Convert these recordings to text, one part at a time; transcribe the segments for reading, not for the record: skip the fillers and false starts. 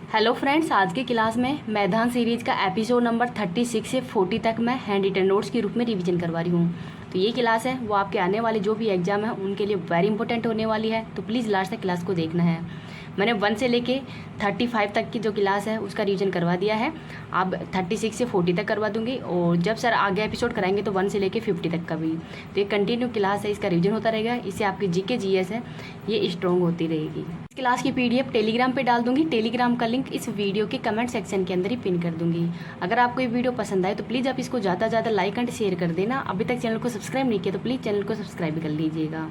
Hello friends, आज की class में मैदान सीरीज का एपिसोड नंबर 36 से 40 तक मैं हैंड रिटन नोट्स के रूप में रिवीजन करवा रही हूँ। तो ये क्लास है वो आपके आने वाले जो भी एग्जाम है उनके लिए वेरी इंपॉर्टेंट होने वाली है, तो प्लीज़ लास्ट तक क्लास को देखना है। मैंने 1 से लेके 35 तक की जो क्लास है उसका रिवीजन करवा दिया है। अब 36 से 40 तक करवा दूंगी, और जब सर आगे एपिसोड कराएंगे तो 1 से लेके 50 तक का भी। तो ये कंटिन्यू क्लास है, इसका रिवीजन होता रहेगा। इससे आपकी जीके जीएस है ये स्ट्रॉन्ग होती रहेगी। इस क्लास की पीडीएफ टेलीग्राम पे डाल दूंगी। टेलीग्राम का लिंक इस वीडियो के कमेंट सेक्शन के अंदर ही पिन कर दूंगी। अगर आपको ये वीडियो पसंद आए तो प्लीज़ आप इसको ज़्यादा से ज़्यादा लाइक एंड शेयर कर देना। अभी तक चैनल को सब्सक्राइब नहीं किया तो प्लीज़ चैनल को सब्सक्राइब कर लीजिएगा।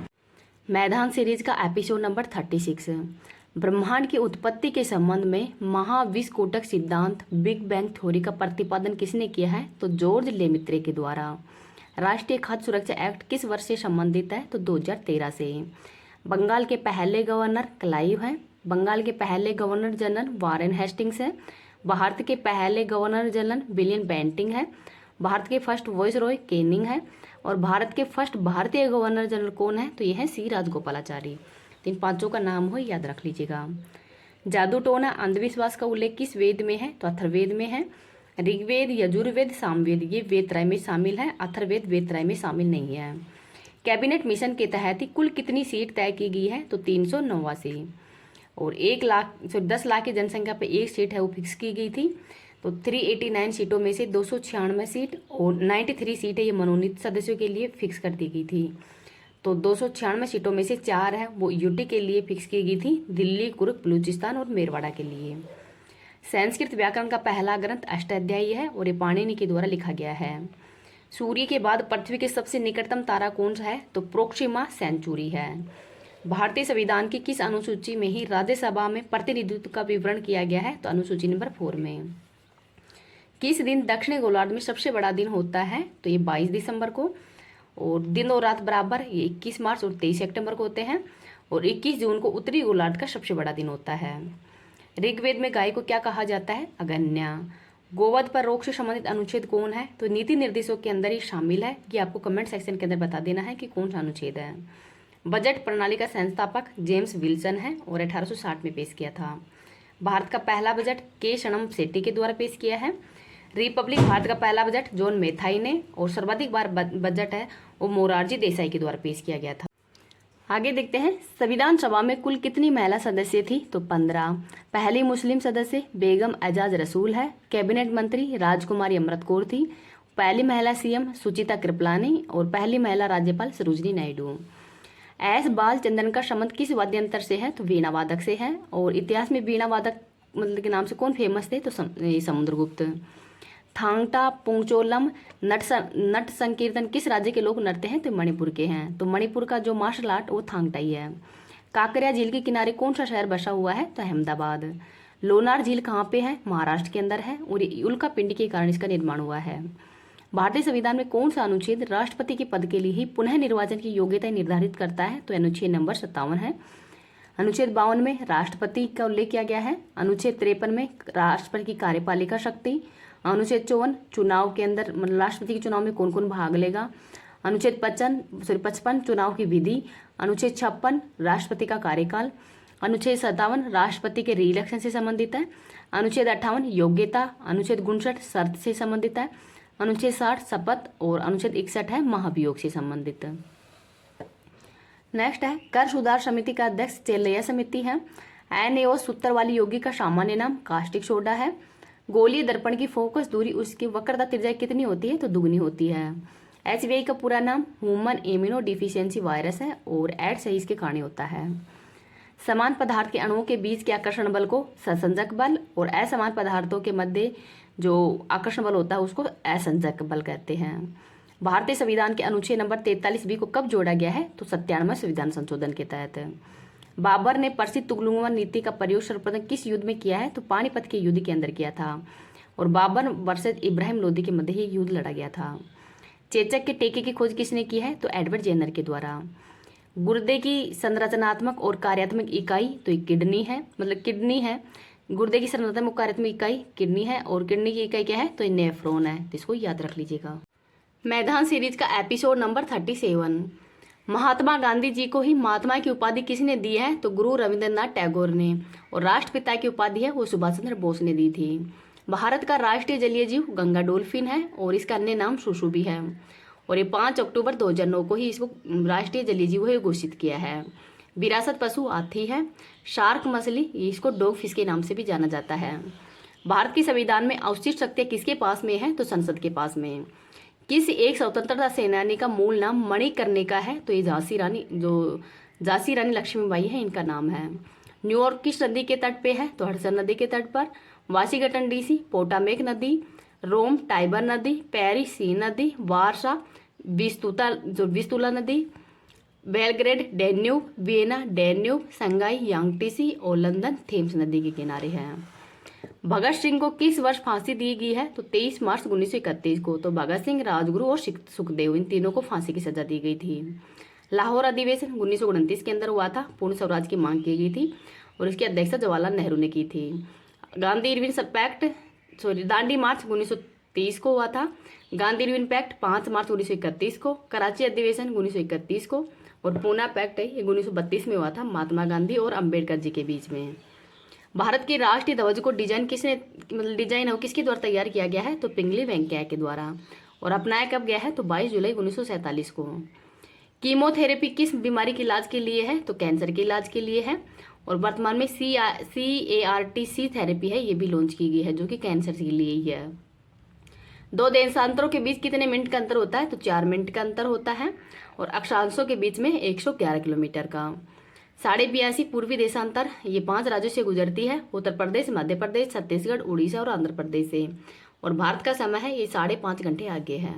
मैदान सीरीज का एपिसोड नंबर 36। ब्रह्मांड की उत्पत्ति के संबंध में महाविस्फोटक सिद्धांत बिग बैंग थ्योरी का प्रतिपादन किसने किया है? तो जॉर्ज लेमित्रे के द्वारा। राष्ट्रीय खाद्य सुरक्षा एक्ट किस वर्ष से संबंधित है? तो 2013 से। बंगाल के पहले गवर्नर क्लाइव हैं। बंगाल के पहले गवर्नर जनरल वारेन हेस्टिंग्स है। भारत के पहले गवर्नर जनरल विलियम बेंटिंग है। भारत के फर्स्ट वॉइस रॉय केनिंग है। और भारत के फर्स्ट भारतीय गवर्नर जनरल कौन है? तो यह है सी राजगोपालाचारी। तो इन पांचों का नाम हो याद रख लीजिएगा। जादू टोना अंधविश्वास का उल्लेख किस वेद में है? तो अथर्ववेद में है। ऋग्वेद, यजुर्वेद, सामवेद ये वेद त्रय में शामिल है। अथर्ववेद वेद त्रय में शामिल नहीं है। कैबिनेट मिशन के तहत ही कुल कितनी सीट तय की गई है? तो 389। और 10 लाख की जनसंख्या पे एक सीट है वो फिक्स की गई थी। तो 389 सीटों में से 296 सीट और 93 सीटें ये मनोनीत सदस्यों के लिए फिक्स कर दी गई थी। तो 296 सीटों में से 4 है वो यूटी के लिए फिक्स की गई थी, दिल्ली, कुर्ग, बलूचिस्तान और मेरवाड़ा के लिए। संस्कृत व्याकरण का पहला ग्रंथ अष्टाध्यायी है और ये पाणिनि के द्वारा लिखा गया है। सूर्य के बाद पृथ्वी के सबसे निकटतम तारा कौन सा है? तो प्रोक्सिमा सेंचुरी है। भारतीय संविधान की किस अनुसूची में ही राज्यसभा में प्रतिनिधित्व का विवरण किया गया है? तो अनुसूची नंबर 4 में। किस दिन दक्षिणी गोलार्ध में सबसे बड़ा दिन होता है? तो ये 22 दिसंबर को। और दिन और रात बराबर ये 21 मार्च और 23 सितंबर को होते हैं। और 21 जून को उत्तरी गोलार्ध का सबसे बड़ा दिन होता है। ऋग्वेद में गाय को क्या कहा जाता है? अगन्या। गोवध पर रोक से संबंधित अनुच्छेद कौन है? तो नीति निर्देशों के अंदर ही शामिल है। ये आपको कमेंट सेक्शन के अंदर बता देना है कि कौन सा अनुच्छेद है। बजट प्रणाली का संस्थापक जेम्स विल्सन है और 1860 में पेश किया था। भारत का पहला बजट के शनम सेट्टी के द्वारा पेश किया है। रिपब्लिक भारत का पहला बजट जॉन मेथाई ने, और सर्वाधिक बार बजट है वो मोरारजी देसाई के द्वारा पेश किया गया था। आगे देखते हैं, संविधान सभा में कुल कितनी महिला सदस्य थी? तो 15। पहली मुस्लिम सदस्य बेगम एजाज रसूल है। कैबिनेट मंत्री राजकुमारी अमृत कौर थी। पहली महिला सीएम सुचिता कृपलानी और पहली महिला राज्यपाल सरोजिनी नायडू। एस बालचंद्रन का संबंध किस वाद्यंत्र से है? तो वीणा वादक से है। और इतिहास में वीणा वादक मतलब के नाम से कौन फेमस थे? तो समुद्रगुप्त। थांगटा पुंगचोलम नट संकीर्तन किस राज्य के लोग नृत्य हैं? तो मणिपुर के हैं। तो मणिपुर का जो मार्शल आर्ट वो थांगटा ही है। काकरिया झील के किनारे कौन सा शहर बसा हुआ है? तो अहमदाबाद। लोनार झील कहाँ पे है? महाराष्ट्र के अंदर है और उल्का पिंड के कारण इसका निर्माण हुआ है। भारतीय संविधान में कौन सा अनुच्छेद राष्ट्रपति के पद के लिए ही पुनः निर्वाचन की योग्यता निर्धारित करता है? तो अनुच्छेद नंबर 57 है। अनुच्छेद 52 में राष्ट्रपति का उल्लेख किया गया है। अनुच्छेद 53 में राष्ट्रपति की कार्यपालिका शक्ति। अनुच्छेद 54 चुनाव के अंदर मतलब राष्ट्रपति के चुनाव में कौन कौन भाग लेगा। अनुच्छेद 55 चुनाव की विधि। अनुच्छेद 56 राष्ट्रपति का कार्यकाल। अनुच्छेद 57 राष्ट्रपति के रीइलेक्शन से संबंधित है। अनुच्छेद 58 योग्यता। अनुच्छेद 59 शर्त से संबंधित है। अनुच्छेद 60 शपथ और अनुच्छेद 61 है महाभियोग से संबंधित। नेक्स्ट है, कर सुधार समिति का अध्यक्ष चेल्लैया समिति है। NaO सूत्र वाली यौगिक का सामान्य नाम कास्टिक सोडा है। गोलीय दर्पण की फोकस दूरी उसकी वक्रता त्रिज्या कितनी होती है? तो दुगनी होती है। HVI का पूरा नाम ह्यूमन इम्यूनो डिफिशियंसी वायरस है और एड्स सही इसके कारण होता है। समान पदार्थ के अणुओं के बीच के आकर्षण बल को संसंजक बल और असमान पदार्थों के मध्य जो आकर्षण बल होता है उसको असंजक बल कहते हैं। भारतीय संविधान के अनुच्छेद नंबर 43B को कब जोड़ा गया है? तो 97वें संविधान संशोधन के तहत। बाबर ने प्रसिद्ध तुगलक नीति का प्रयोग सर्वप्रथम किस युद्ध में किया है? तो पानीपत के युद्ध के अंदर किया था। और बाबर वर्सेस इब्राहिम लोदी के मध्य ये युद्ध लड़ा गया था। चेचक के टेके की खोज किसने की है? तो एडवर्ड जेनर के द्वारा। गुर्दे की संरचनात्मक और कार्यात्मक इकाई तो ये किडनी है, मतलब किडनी है। गुर्दे की संरचनात्मक कार्यात्मक इकाई किडनी है और किडनी की इकाई क्या है? तो ये नेफ्रॉन है। तो इसको याद रख लीजिएगा। मैदान सीरीज का एपिसोड नंबर 37। महात्मा गांधी जी को ही महात्मा की उपाधि किसने दी है? तो गुरु रविंद्रनाथ टैगोर ने। और राष्ट्रपिता की उपाधि है वो सुभाष चंद्र बोस ने दी थी। भारत का राष्ट्रीय जलीय जीव गंगा डॉल्फिन है और इसका अन्य नाम सुसु भी है। और ये 5 अक्टूबर 2009 को ही इसको राष्ट्रीय जलीय जीव घोषित किया है। विरासत पशु हाथी है। शार्क मछली, इसको डॉग फिश के नाम से भी जाना जाता है। भारत के संविधान में अवशिष्ट शक्तियाँ किसके पास में है? तो संसद के पास में। किस एक स्वतंत्रता सेनानी का मूल नाम मणिकर्णिका है? तो ये झांसी रानी लक्ष्मीबाई है, इनका नाम है। न्यूयॉर्क किस नदी के तट पे है? तो हडसन नदी के तट पर। वाशिंगटन डीसी पोटामेक नदी, रोम टाइबर नदी, पेरिस सी नदी, वारसा विस्तुला नदी, Belgrade Danube, Vienna Danube, Shanghai Yangtze और लंदन थेम्स नदी के किनारे है। भगत सिंह को किस वर्ष फांसी दी गई है? तो 23 मार्च 1931 को। तो भगत सिंह, राजगुरु और सुखदेव, इन तीनों को फांसी की सजा दी गई थी। लाहौर अधिवेशन 1929 के अंदर हुआ था। पूर्ण स्वराज की मांग की गई थी और इसकी अध्यक्षता जवाहरलाल नेहरू ने की थी। गांधी इरविन पैक्ट दांडी मार्च 1930 को हुआ था। गांधी इरविन पैक्ट 5 मार्च 1931 को। कराची अधिवेशन 1931 को। और पूना पैक्ट है ये 1932 में हुआ था, महात्मा गांधी और अम्बेडकर जी के बीच में। भारत के राष्ट्रीय ध्वज को डिजाइन किसके द्वारा तैयार किया गया है? तो पिंगली वेंकैया के द्वारा। और अपनाया कब गया है? तो 22 जुलाई 1947 को। कीमोथेरेपी किस बीमारी के इलाज के लिए है? तो कैंसर के इलाज के लिए है। और वर्तमान में CAR-T थेरेपी है, ये भी लॉन्च की गई है, जो कि कैंसर के लिए ही है। दो देशांतरों के बीच कितने मिनट का अंतर होता है? तो 4 मिनट का अंतर होता है। और अक्षांशों के बीच में 111 किलोमीटर का। 82.5 पूर्वी देशांतर ये 5 राज्यों से गुजरती है, उत्तर प्रदेश, मध्य प्रदेश, छत्तीसगढ़, उड़ीसा और आंध्र प्रदेश से। और भारत का समय है ये 5.5 घंटे आगे है।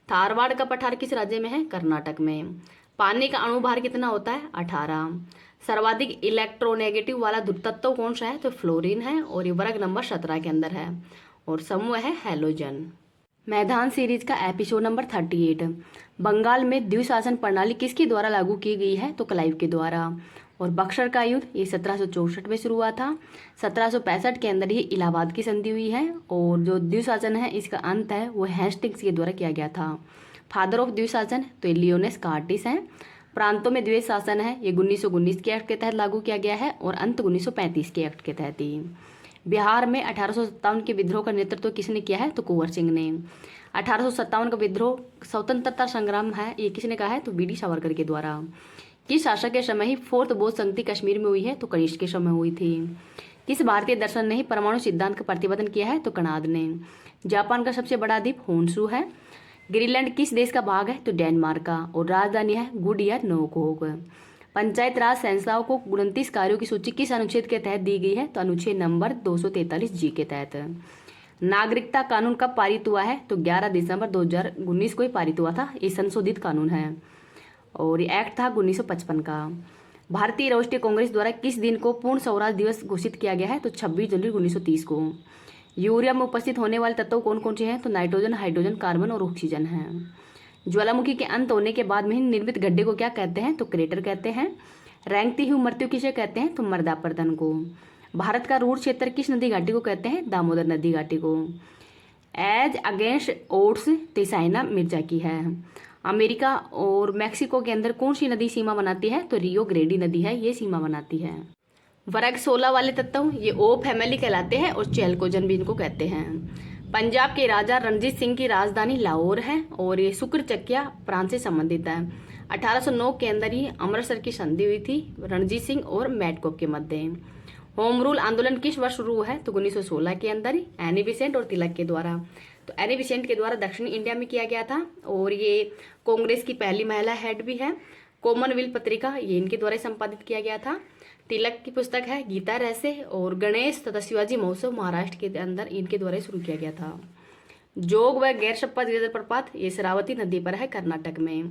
धारवाड़ का पठार किस राज्य में है? कर्नाटक में। पानी का अणुभार कितना होता है? 18। सर्वाधिक इलेक्ट्रोनेगेटिव वाला तत्व कौन सा है? तो फ्लोरीन है और ये वर्ग नंबर 17 के अंदर है। और समूह है हैलोजन। मैदान सीरीज का एपिसोड नंबर 38। बंगाल में द्विशासन प्रणाली किसके द्वारा लागू की गई है? तो क्लाइव के द्वारा। और बक्सर का युद्ध ये 1764 में शुरू हुआ था। 1765 के अंदर ही इलाहाबाद की संधि हुई है। और जो द्विशासन है इसका अंत है वो हेस्टिंग्स के द्वारा किया गया था। फादर ऑफ द्विशासन तो ये लियोनेस कार्टिस हैं। प्रांतों में द्वैत शासन है ये 1919 के एक्ट के तहत लागू किया गया है और अंत 1935 के एक्ट के तहत ही। बिहार में 1857 के विद्रोह का नेतृत्व किसने किया है? तो कुंवर सिंह ने। 1857 का विद्रोह स्वतंत्रता संग्राम है, ये किसने कहा है? तो BD सावरकर के द्वारा। किस शासक के समय ही 4th बौद्ध संधि कश्मीर में हुई है? तो कनिष्क के समय हुई थी। किस भारतीय दर्शन ने ही परमाणु सिद्धांत का प्रतिपादन किया है? तो कणाद ने। जापान का सबसे बड़ा द्वीप होन्शु है। ग्रीनलैंड किस देश का भाग है? तो डेनमार्क का। और राजधानी है गुडिया नोकहोक। पंचायत राज संस्थाओं को 29 कार्यों की सूची किस अनुच्छेद के तहत दी गई है? तो अनुच्छेद नंबर 243G के तहत। नागरिकता कानून कब पारित हुआ है? तो 11 दिसंबर 2019 को ही पारित हुआ था। ये संशोधित कानून है और ये एक्ट था 1955 का। भारतीय राष्ट्रीय कांग्रेस द्वारा किस दिन को पूर्ण स्वराज दिवस घोषित किया गया है? तो 26 जनवरी 1930 को। यूरिया में उपस्थित होने वाले तत्व कौन कौन से हैं? तो नाइट्रोजन, हाइड्रोजन, कार्बन और ऑक्सीजन है। ज्वालामुखी के अंत होने के बाद में ही निर्मित गड्ढे को क्या कहते हैं? तो क्रेटर कहते हैं। रेंगती हुई मृत्यु किसे कहते हैं? तो मर्दापर्दन को। भारत का रूढ़ क्षेत्र किस नदी घाटी को कहते हैं? दामोदर नदी घाटी को। As against odds China Mirza की है। अमेरिका और मैक्सिको के अंदर कौन सी नदी सीमा बनाती है? तो रियो ग्रेडी नदी है, ये सीमा बनाती है। वर्ग 16 वाले तत्व ये ओ फैमिली कहलाते हैं और चैलकोजन भी इनको कहते हैं। पंजाब के राजा रणजीत सिंह की राजधानी लाहौर है और ये शुक्र चकिया प्रांत से संबंधित है। 1809 के अंदर ही अमृतसर की संधि हुई थी रणजीत सिंह और मैडकॉक के मध्य। होम रूल आंदोलन किस वर्ष शुरू हुआ है? तो 1916 के अंदर ही एनी बेसेंट और तिलक के द्वारा। तो एनी बेसेंट के द्वारा दक्षिणी इंडिया में किया गया था और ये कांग्रेस की पहली महिला हेड भी है। कॉमनवेल्थ पत्रिका ये इनके द्वारा संपादित किया गया था। तिलक की पुस्तक है गीता रहस्य और गणेश तथा शिवाजी महोत्सव महाराष्ट्र के अंदर इनके द्वारा शुरू किया गया था। जोग व गैर शपथ जलप्रपात ये शरावती नदी पर है कर्नाटक में।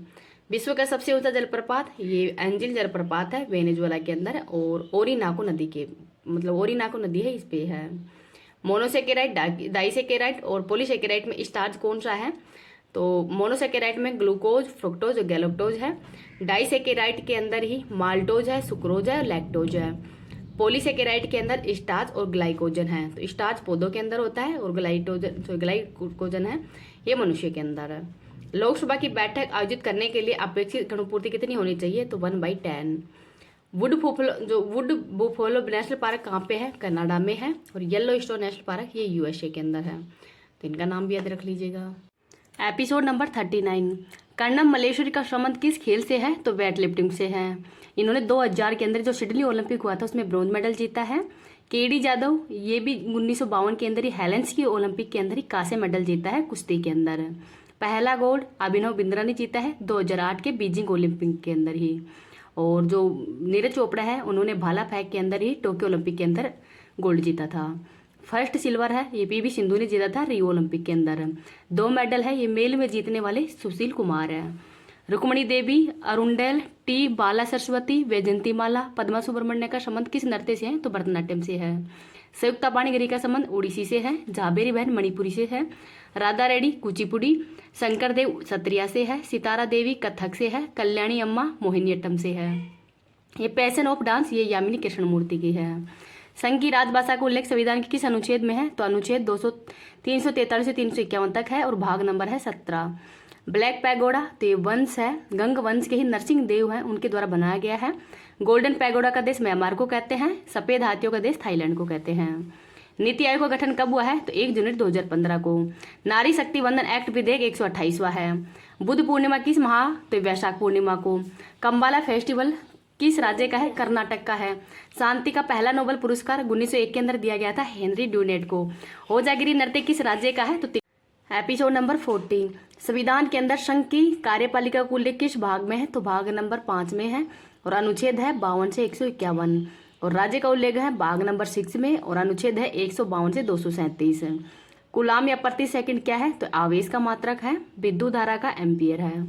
विश्व का सबसे ऊंचा जलप्रपात ये एंजिल जलप्रपात है वेनेजुएला के अंदर और ओरिनाको नदी है इस पे है। मोनोसेकेराइट, डाइसेकेराइट और पॉलीसेकेराइट में स्टार्च कौन सा है? तो मोनोसेकेराइट में ग्लूकोज, फ्रुक्टोज और गैलोक्टोज है। डाइसेकेराइट के अंदर ही माल्टोज है, सुक्रोज है और लैक्टोज है। पॉलीसेकेराइट के अंदर स्टार्च और ग्लाइकोजन है। तो स्टार्च पौधों के अंदर होता है और ग्लाइकोजन है ये मनुष्य के अंदर है। लोकसभा की बैठक आयोजित करने के लिए अपेक्षित गणपूर्ति कितनी होनी चाहिए? तो 1/10। वुड बुफेलो नेशनल पार्क कहाँ पे है? कनाडा में है। और येलो स्टोन नेशनल पार्क ये यूएसए के अंदर है, तो इनका नाम भी याद रख लीजिएगा। एपिसोड नंबर 39, कर्णम मल्लेश्वरी का संबंध किस खेल से है? तो वेट लिफ्टिंग से है। इन्होंने 2000 के अंदर जो सिडनी ओलंपिक हुआ था उसमें ब्रॉन्ज मेडल जीता है। केडी जाधव ये भी 1952 के अंदर ही हेलेंस की ओलंपिक के अंदर ही कांस्य मेडल जीता है कुश्ती के अंदर। पहला गोल्ड अभिनव बिंद्रा ने जीता है 2008 के बीजिंग ओलंपिक के अंदर ही। और जो नीरज चोपड़ा है उन्होंने भाला फेंक के अंदर ही टोक्यो ओलंपिक के अंदर गोल्ड जीता था। फर्स्ट सिल्वर है ये पीवी सिंधु ने जीता था रियो ओलंपिक के अंदर। 2 मेडल है ये मेल में जीतने वाले सुशील कुमार है। रुक्मणी देवी, अरुणडेल, टी बाला सरस्वती, वैजंती माला, पद्मा सुब्रमण्य का संबंध किस नृत्य से है? तो भरतनाट्यम से है। संयुक्ता पाणिग्री का संबंध ओडिसी से है। झाबेरी बहन मणिपुरी से है। राधा रेड्डी कुचिपुड़ी, शंकर देव सत्रिया से है। सितारा देवी कथक से है। कल्याणी अम्मा मोहिनीअट्टम से है। ये पैशन ऑफ डांस ये यामिनी कृष्णमूर्ति की है। संघ की राजभाषा का उल्लेख संविधान के किस अनुच्छेद में है? तो अनुच्छेद 343 से 351 तक है और भाग नंबर है 17। ब्लैक पैगोडा तो ये वंश है, गंग वंश के ही नरसिंह देव हैं उनके द्वारा बनाया गया है। गोल्डन पैगोडा का देश म्यांमार को कहते हैं। सफेद हाथियों का देश थाईलैंड को कहते हैं। नीति आयोग का गठन कब हुआ है? तो 1 जनवरी 2015 को। नारी शक्ति वंदन एक्ट विधेयक 128वां है। बुद्ध पूर्णिमा किस माह? तो वैशाख पूर्णिमा को। कम्बाला फेस्टिवल किस राज्य का है? कर्नाटक का है। शांति का पहला नोबेल पुरस्कार 1901 के अंदर दिया गया था हेनरी ड्यूनेट को। होजागिरी नृत्य किस राज्य का है? तो एपिसोड नंबर 40, संविधान के अंदर संघ की कार्यपालिका का उल्लेख किस भाग में है? तो भाग नंबर 5 में है और अनुच्छेद है 52 से 151। और राज्य का उल्लेख है भाग नंबर 6 में और अनुच्छेद है 152 से 237। कूलाम या प्रति सेकंड क्या है? तो आवेश का मात्रक है। विद्युत धारा का एम्पियर है।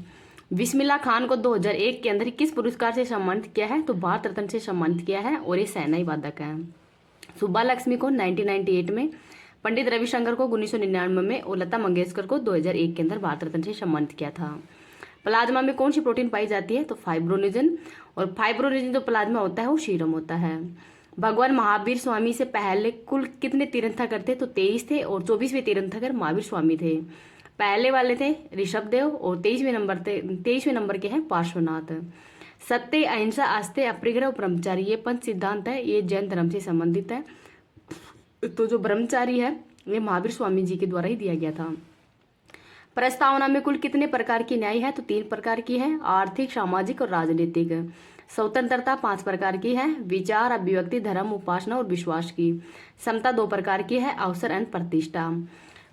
बिस्मिल्लाह खान को 2001 के अंदर किस पुरस्कार से सम्मानित किया है? तो भारत रत्न से सम्मानित किया है और ये शहनाई वादक है। सुब्बा लक्ष्मी को 1998 में, पंडित रविशंकर को 1999 में और लता मंगेशकर को 2001 के अंदर भारत रत्न से सम्मानित किया था। प्लाज्मा में कौन सी प्रोटीन पाई जाती है? तो फाइब्रोनिजन। और फाइब्रोनिजन जो प्लाज्मा होता है वो सीरम होता है। भगवान महावीर स्वामी से पहले कुल कितने तीर्थंकर थे? तो 23 थे और 24वें तीर्थंकर महावीर स्वामी थे। पहले वाले थे ऋषभ देव और 23वें नंबर के हैं पार्श्वनाथ। सत्य, अहिंसा, आस्थे, अपरिग्रह और ब्रह्मचारी ये 5 सिद्धांत है ये जैन धर्म से संबंधित है। तो जो ब्रह्मचारी है ये महावीर स्वामी जी के द्वारा ही दिया गया था। प्रस्तावना में कुल कितने प्रकार की न्याय है? तो 3 प्रकार की है, आर्थिक, सामाजिक और राजनीतिक। स्वतंत्रता 5 प्रकार की है, विचार, अभिव्यक्ति, धर्म, उपासना और विश्वास की। समता 2 प्रकार की है, अवसर एवं प्रतिष्ठा।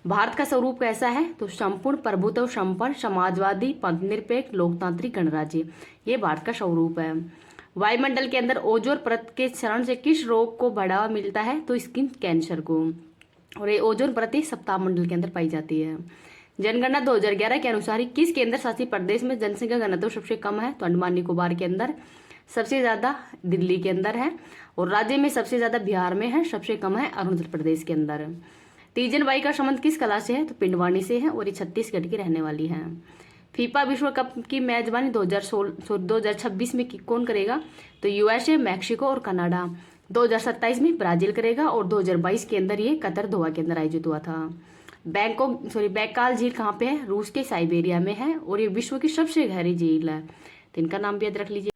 भारत का स्वरूप कैसा है? तो संपूर्ण प्रभुत्व संपन्न समाजवादी पंथनिरपेक्ष लोकतांत्रिक गणराज्य ये भारत का स्वरूप है। वायुमंडल के अंदर ओजोन परत के क्षरण से किस रोग को बढ़ावा मिलता है? तो स्किन कैंसर को। और ये ओजोन परत सप्ताह मंडल के अंदर पाई जाती है। जनगणना 2011 के अनुसार ही किस केंद्र शासित प्रदेश में जनसंख्या घनत्व सबसे कम है? तो अंडमान निकोबार के अंदर। सबसे ज्यादा दिल्ली के अंदर है और राज्य में सबसे ज्यादा बिहार में है, सबसे कम है अरुणाचल प्रदेश के अंदर। तीजन बाई का संबंध किस कला से है? तो पिंडवानी से है और ये छत्तीसगढ़ की रहने वाली है। फीफा विश्व कप की मेजबानी 2026 में कौन करेगा? तो यूएसए, मैक्सिको और कनाडा। 2027 में ब्राजील करेगा और 2022 के अंदर ये कतर दोहा के अंदर आयोजित हुआ था। बैकाल झील कहाँ पे है? रूस के साइबेरिया में है और ये विश्व की सबसे गहरी झील है, तो इनका नाम भी याद रख लीजिए।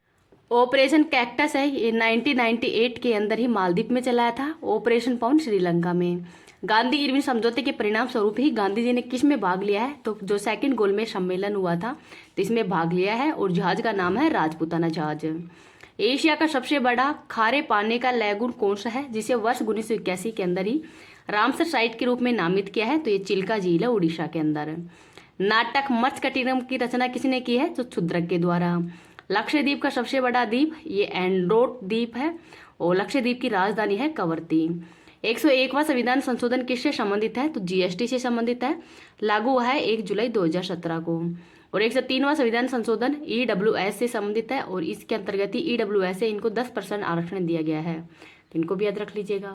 ऑपरेशन कैक्टस है ये 1998 के अंदर ही मालदीव में चलाया था। ऑपरेशन पाउंड श्रीलंका में। गांधी इरविन समझौते के परिणाम स्वरूप ही गांधी जी ने किस में भाग लिया है? तो जो सेकंड गोलमेज सम्मेलन हुआ था तो इसमें भाग लिया है और जहाज का नाम है राजपूताना जहाज। एशिया का सबसे बड़ा खारे पानी का लैगून कौन सा है जिसे वर्ष 1981 के अंदर ही रामसर साइट के रूप में नामित किया है? तो ये चिल्का झील है उड़ीसा के अंदर। नाटक मत्स्यकटिरम की रचना किसने की है? तो क्षुद्रक के द्वारा। लक्षद्वीप का सबसे बड़ा द्वीप ये एंड्रोट द्वीप है और लक्षद्वीप की राजधानी है कवरत्ती। 101वां संविधान संशोधन किससे संबंधित है? तो जीएसटी से संबंधित है। लागू हुआ है 1 जुलाई 2017 को। और 103वां संविधान संशोधन ईडब्ल्यूएस से संबंधित है और इसके अंतर्गत ही ईडब्ल्यूएस से इनको 10% आरक्षण दिया गया है, तो इनको भी याद रख लीजिएगा।